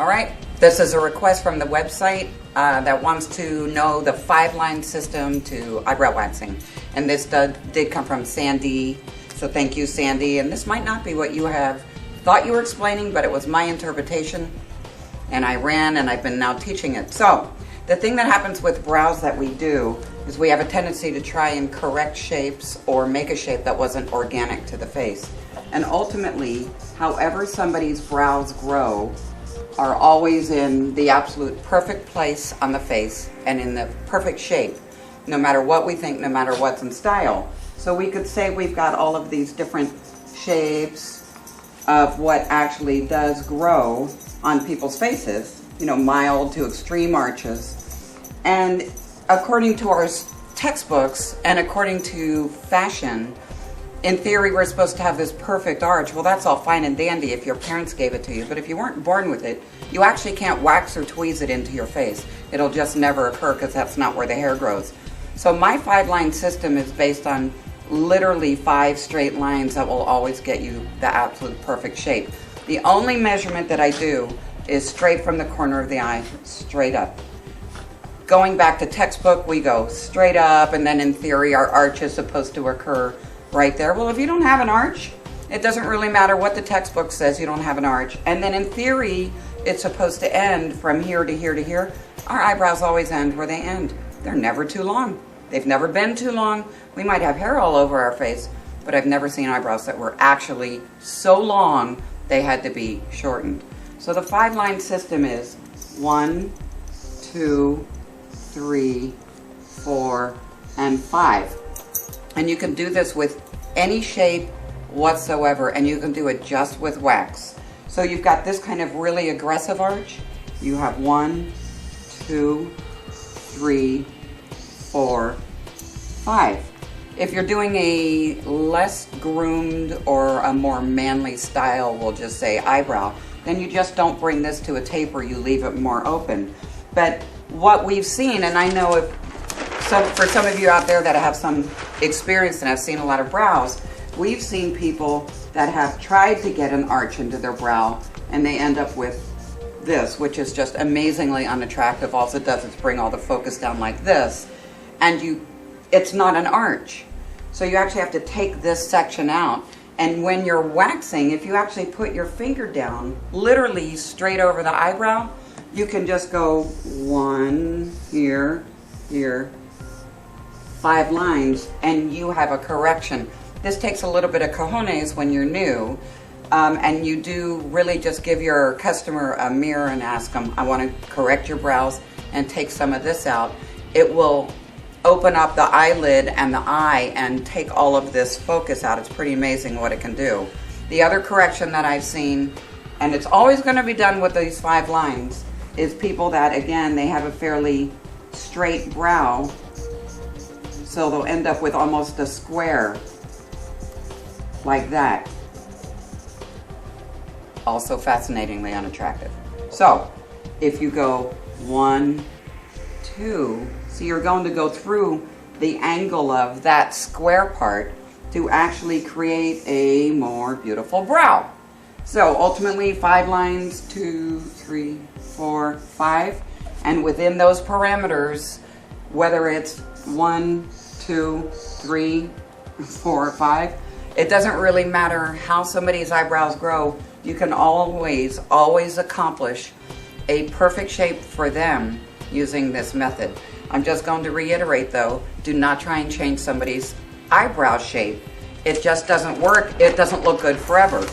All right, this is a request from the website that wants to know the 5-line system to eyebrow waxing. And this did come from Sandy, so thank you, Sandy. And this might not be what you have thought you were explaining, but it was my interpretation. And I ran and I've been now teaching it. So the thing that happens with brows that we do is we have a tendency to try and correct shapes or make a shape that wasn't organic to the face. And ultimately, however somebody's brows grow are always in the absolute perfect place on the face and in the perfect shape, no matter what we think, no matter what's in style. So we could say we've got all of these different shapes of what actually does grow on people's faces, you know, mild to extreme arches. And according to our textbooks and according to fashion, in theory, we're supposed to have this perfect arch. Well, that's all fine and dandy if your parents gave it to you, but if you weren't born with it, you actually can't wax or tweeze it into your face. It'll just never occur because that's not where the hair grows. So my 5-line system is based on literally 5 straight lines that will always get you the absolute perfect shape. The only measurement that I do is straight from the corner of the eye, straight up. Going back to textbook, we go straight up, and then in theory, our arch is supposed to occur right there. Well, if you don't have an arch, it doesn't really matter what the textbook says, you don't have an arch. And then in theory, it's supposed to end from here to here to here. Our eyebrows always end where they end. They're never too long. They've never been too long. We might have hair all over our face, but I've never seen eyebrows that were actually so long they had to be shortened. So the 5-line system is 1, 2, 3, 4, and 5. And you can do this with any shape whatsoever, and you can do it just with wax. So you've got this kind of really aggressive arch. You have 1, 2, 3, 4, 5. If you're doing a less groomed or a more manly style, we'll just say eyebrow, then you just don't bring this to a taper, you leave it more open. But what we've seen, and I know for some of you out there that have some experience and have seen a lot of brows, we've seen people that have tried to get an arch into their brow and they end up with this, which is just amazingly unattractive. All it does is bring all the focus down like this, and it's not an arch. So you actually have to take this section out. And when you're waxing, if you actually put your finger down, literally straight over the eyebrow, you can just go 1 here, here, 5 lines, and you have a correction. This takes a little bit of cojones when you're new, and you do really just give your customer a mirror and ask them, I want to correct your brows and take some of this out. It will open up the eyelid and the eye and take all of this focus out. It's pretty amazing what it can do. The other correction that I've seen, and it's always going to be done with these 5 lines, is people that, again, they have a fairly straight brow, so they'll end up with almost a square like that. Also fascinatingly unattractive. So if you go 1, 2, so you're going to go through the angle of that square part to actually create a more beautiful brow. So ultimately 5 lines, 2, 3, 4, 5, and within those parameters, whether it's 1, 2, 3, 4, 5, it doesn't really matter how somebody's eyebrows grow. You can always accomplish a perfect shape for them using this method. I'm just going to reiterate though, do not try and change somebody's eyebrow shape. It just doesn't work. It doesn't look good forever.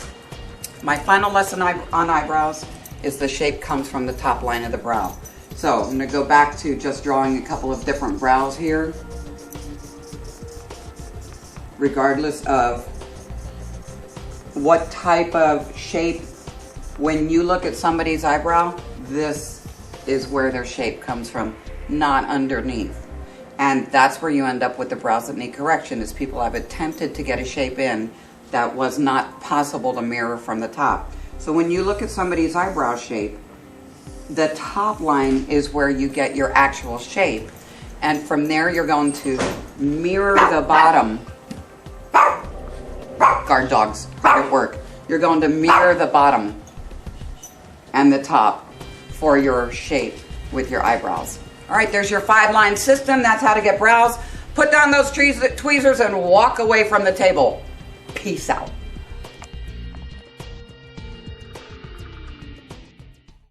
My final lesson on eyebrows is the shape comes from the top line of the brow. So I'm going to go back to just drawing a couple of different brows here. Regardless of what type of shape, when you look at somebody's eyebrow, this is where their shape comes from, not underneath. And that's where you end up with the brows that need correction, is people have attempted to get a shape in that was not possible to mirror from the top. So when you look at somebody's eyebrow shape, the top line is where you get your actual shape. And from there, you're going to mirror the bottom. Guard dogs, hard at work. You're going to mirror the bottom and the top for your shape with your eyebrows. All right, there's your 5-line system. That's how to get brows. Put down those tweezers and walk away from the table. Peace out.